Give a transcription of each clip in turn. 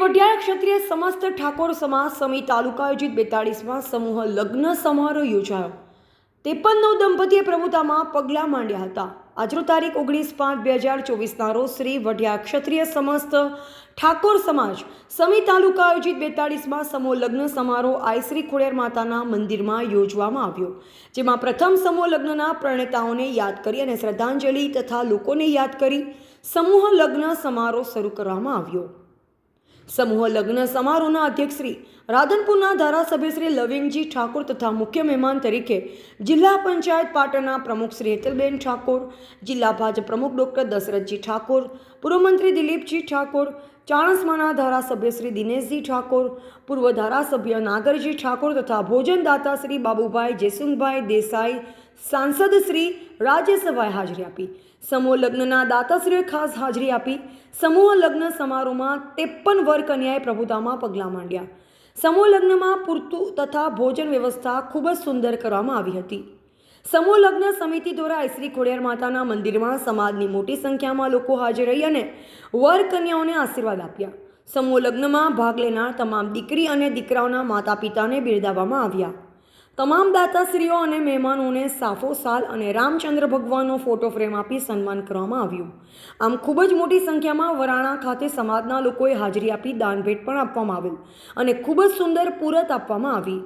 વઢિયાર ક્ષત્રિય સમસ્ત ઠાકોર સમાજ સમિતિ તાલુકા આયોજિત 42માં સમૂહ લગ્ન સમારોહ યોજાયો। 53 દંપતીએ પ્રભુતામાં પગલાં માંડ્યા હતા। આજનો તારીખ 19/5/2024ના રોજ શ્રી વઢિયાર ક્ષત્રિય સમસ્ત ઠાકોર સમાજ સમિતિ તાલુકા આયોજિત 42માં સમૂહ લગ્ન સમારોહ આઈ શ્રી ખોડિયાર માતાના મંદિરમાં યોજવામાં આવ્યો, જેમાં પ્રથમ સમૂહ લગ્નના પ્રણેતાઓને યાદ કરી અને શ્રદ્ધાંજલિ તથા લોકોને યાદ કરી સમૂહ લગ્ન સમારોહ શરૂ કરવામાં આવ્યો। समूह लग्न समारोहના अध्यक्ष श्री राधनपुરના ધારાસભ્ય શ્રી લવિંગજી ઠાકોર તથા મુખ્ય મહેમાન તરીકે જિલ્લા પંચાયત પાટણના પ્રમુખ શ્રી હેતલબેન ઠાકોર, જિલ્લા ભાજપ પ્રમુખ ડોક્ટર દશરથજી ઠાકોર, પૂર્વ મંત્રી દિલીપજી ઠાકોર, ચાણસ્માના ધારાસભ્ય શ્રી દિનેશજી ઠાકોર, પૂર્વ ધારાસભ્ય નાગરજી ઠાકોર તથા ભોજનદાતા શ્રી બાબુભાઈ જયસુંગભાઈ દેસાઈ, सांसद श्री राज्यसभाए हाजरी आपी। समूह लग्नना दाताश्रीओए खास हाजरी आपी। समूह लग्न समारोहमां 53 वर कन्याए प्रभुतामां पगलां मांड्या। समूह लग्નમાં પૂરતું તથા ભોજન વ્યવસ્થા ખૂબ જ સુંદર કરવામાં આવી હતી। સમૂહ લગ્ન સમિતિ દ્વારા શ્રી ખોડિયાર માતાના મંદિરમાં સમાજની મોટી સંખ્યામાં લોકો હાજર રહી અને વર કન્યાઓને આશીર્વાદ આપ્યા। સમૂહ લગ્નમાં ભાગ લેનાર તમામ દીકરી અને દીકરાઓના માતા પિતાને બિરદાવવામાં આવ્યા। તમામ દાતાશ્રીઓ અને મહેમાનોને સાફો સાલ અને રામચંદ્ર ભગવાનનો ફોટો ફ્રેમ આપી સન્માન કરવામાં આવ્યું। આમ ખૂબ જ મોટી સંખ્યામાં વરાણા ખાતે સમાજના લોકોએ હાજરી આપી દાન ભેટ પણ આપવામાં આવેલ અને ખૂબ જ સુંદર પૂરત આપવામાં આવી।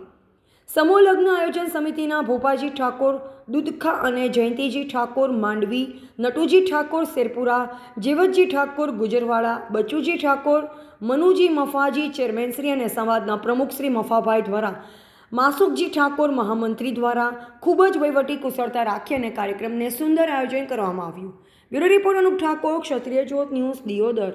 સમૂહ લગ્ન આયોજન સમિતિના ભોપાજી ઠાકોર દુધખા અને જયંતિજી ઠાકોર માંડવી, નટુજી ઠાકોર શેરપુરા, જેવતજી ઠાકોર ગુજરવાડા, બચુજી ઠાકોર, મનુજી મફાજી ચેરમેનશ્રી અને સમાજના પ્રમુખ શ્રી મફાભાઈ દ્વારા માસુકજી ઠાકોર મહામંત્રી દ્વારા ખૂબ જ વહીવટી કુશળતા રાખી અને કાર્યક્રમને સુંદર આયોજન કરવામાં આવ્યું। બ્યુરો રિપોર્ટ અનુપ ઠાકોર, ક્ષત્રિય જ્યોત ન્યૂઝ, દિયોદર।